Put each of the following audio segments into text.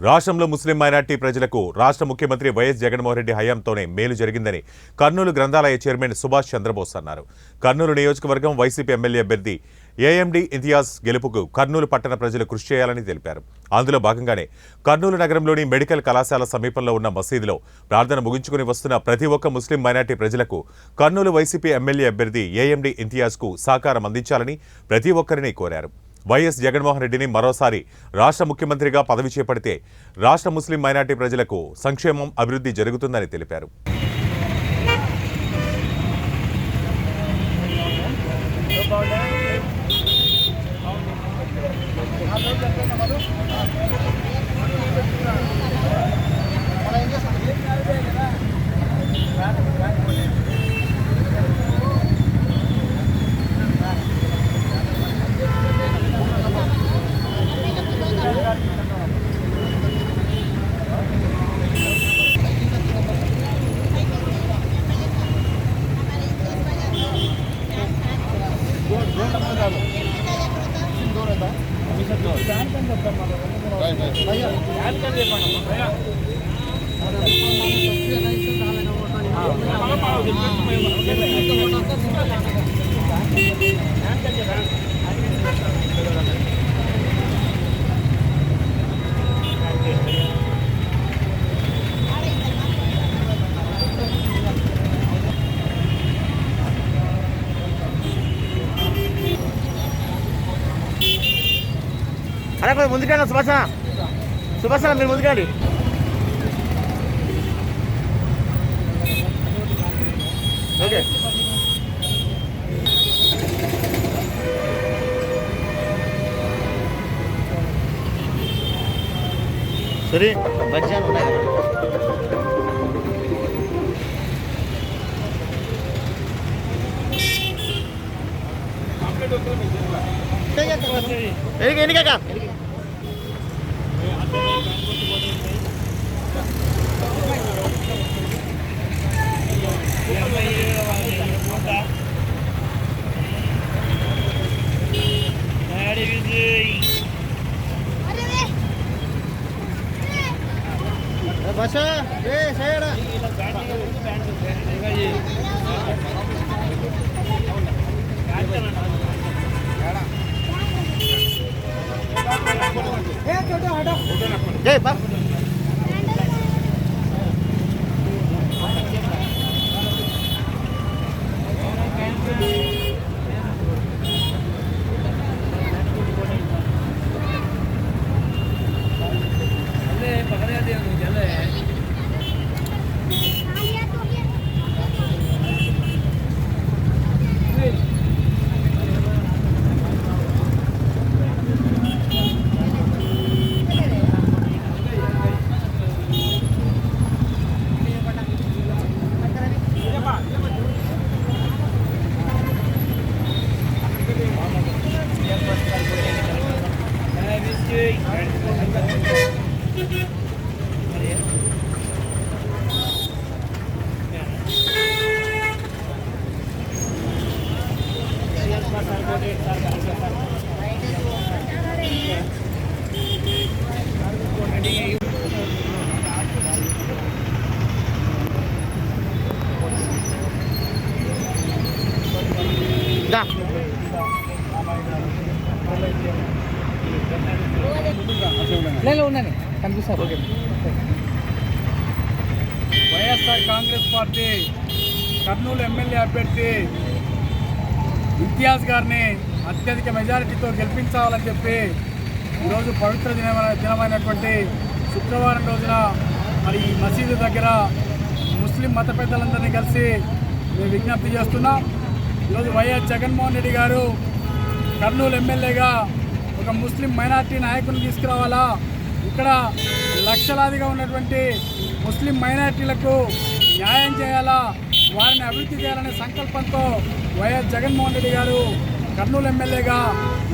రాష్ట్రంలో ముస్లిం మైనార్టీ ప్రజలకు రాష్ట్ర ముఖ్యమంత్రి వైఎస్ జగన్మోహన్ రెడ్డి హయాంతోనే మేలు జరిగిందని కర్నూలు గ్రంథాలయ చైర్మన్ సుభాష్ చంద్రబోస్ అన్నారు. కర్నూలు నియోజకవర్గం వైసీపీ ఎమ్మెల్యే అభ్యర్థి ఏఎండి ఇంతియాజ్ గెలుపుకు కర్నూలు పట్టణ ప్రజలు కృషి చేయాలని తెలిపారు. అందులో భాగంగానే కర్నూలు నగరంలోని మెడికల్ కళాశాల సమీపంలో ఉన్న మసీదులో ప్రార్థన ముగించుకుని వస్తున్న ప్రతి ఒక్క ముస్లిం మైనార్టీ ప్రజలకు కర్నూలు వైసీపీ ఎమ్మెల్యే అభ్యర్థి ఏఎండి ఇంతియాజ్కు సహకారం అందించాలని ప్రతి ఒక్కరిని కోరారు. వైఎస్ జగన్మోహన్ రెడ్డిని మరోసారి రాష్ట్ర ముఖ్యమంత్రిగా పదవి చేపడితే రాష్ట్ర ముస్లిం మైనార్టీ ప్రజలకు సంక్షేమం, అభివృద్ధి జరుగుతుందని తెలిపారు. అరే కొంచెం ముందుకండి సుభాష మీరు ముందుకండి. ఓకే సరే బజ్జాలు ఉన్నాయి. ఎన్నిక బస్ సైడ్ జై బా ఉన్నాను కనిపిస్తారు. వైఎస్ఆర్ కాంగ్రెస్ పార్టీ కర్నూలు ఎమ్మెల్యే అభ్యర్థి ఇంతియాజ్ గారిని అత్యధిక మెజారిటీతో గెలిపించాలని చెప్పి ఈరోజు పవిత్ర దినమైనటువంటి శుక్రవారం రోజున మరి ఈ మసీదు దగ్గర ముస్లిం మత పెద్దలందరినీ కలిసి మేము విజ్ఞప్తి చేస్తున్నాం. ఈరోజు వైఎస్ జగన్మోహన్ రెడ్డి గారు కర్నూలు ఎమ్మెల్యేగా ఒక ముస్లిం మైనార్టీ నాయకుని తీసుకురావాలా, ఇక్కడ లక్షలాదిగా ఉన్నటువంటి ముస్లిం మైనార్టీలకు న్యాయం చేయాలా, వారిని అభివృద్ధి చేయాలనే సంకల్పంతో వైఎస్ జగన్మోహన్ రెడ్డి గారు కర్నూలు ఎమ్మెల్యేగా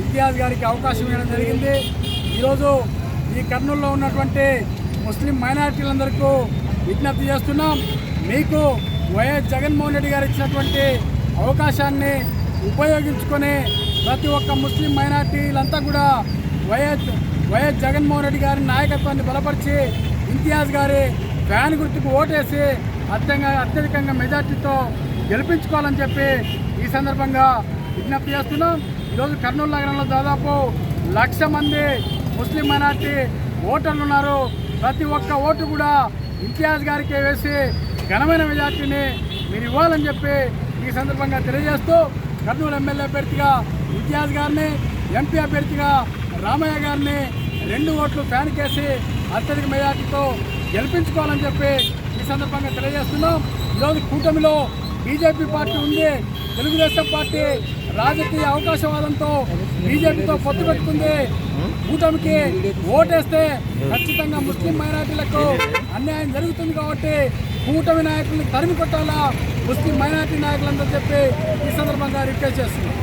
ఇంతియాజ్ గారికి అవకాశం ఇవ్వడం జరిగింది. ఈరోజు ఈ కర్నూలులో ఉన్నటువంటి ముస్లిం మైనార్టీలందరికీ విజ్ఞప్తి చేస్తున్నాం. మీకు వైఎస్ జగన్మోహన్ రెడ్డి గారు ఇచ్చినటువంటి అవకాశాన్ని ఉపయోగించుకొని ప్రతి ఒక్క ముస్లిం మైనార్టీలంతా కూడా వైఎస్ వైఎస్ జగన్మోహన్ రెడ్డి గారి నాయకత్వాన్ని బలపరిచి ఇంతియాజ్ గారి ఫ్యాన్ గుర్తుకు ఓటేసి అత్యధికంగా మెజార్టీతో గెలిపించుకోవాలని చెప్పి ఈ సందర్భంగా విజ్ఞప్తి చేస్తున్నాం. ఈరోజు కర్నూలు నగరంలో దాదాపు 1,00,000 మంది ముస్లిం మైనార్టీ ఓటర్లు ఉన్నారు. ప్రతి ఒక్క ఓటు కూడా ఇంతియాజ్ గారికి వేసి ఘనమైన మెజార్టీని మీరు ఇవ్వాలని చెప్పి ఈ సందర్భంగా తెలియజేస్తూ కర్నూలు ఎమ్మెల్యే అభ్యర్థిగా ఇంతియాజ్ గారిని, ఎంపీ అభ్యర్థిగా రామయ్య గారిని 2 ఓట్లు ఫ్యాన్కేసి అత్యధిక మెజార్టీతో గెలిపించుకోవాలని చెప్పి ఈ సందర్భంగా తెలియజేస్తున్నాం. ఈరోజు కూటమిలో బీజేపీ పార్టీ ఉంది, తెలుగుదేశం పార్టీ రాజకీయ అవకాశవాదంతో బీజేపీతో పొత్తు పెట్టుకుంది. కూటమికి ఓటేస్తే ఖచ్చితంగా ముస్లిం మైనార్టీలకు అన్యాయం జరుగుతుంది కాబట్టి కూటమి నాయకుల్ని తరిమి కొట్టాలా ముస్లిం మైనార్టీ నాయకులందరూ చెప్పి ఈ సందర్భంగా రిక్వెస్ట్ చేస్తున్నాం.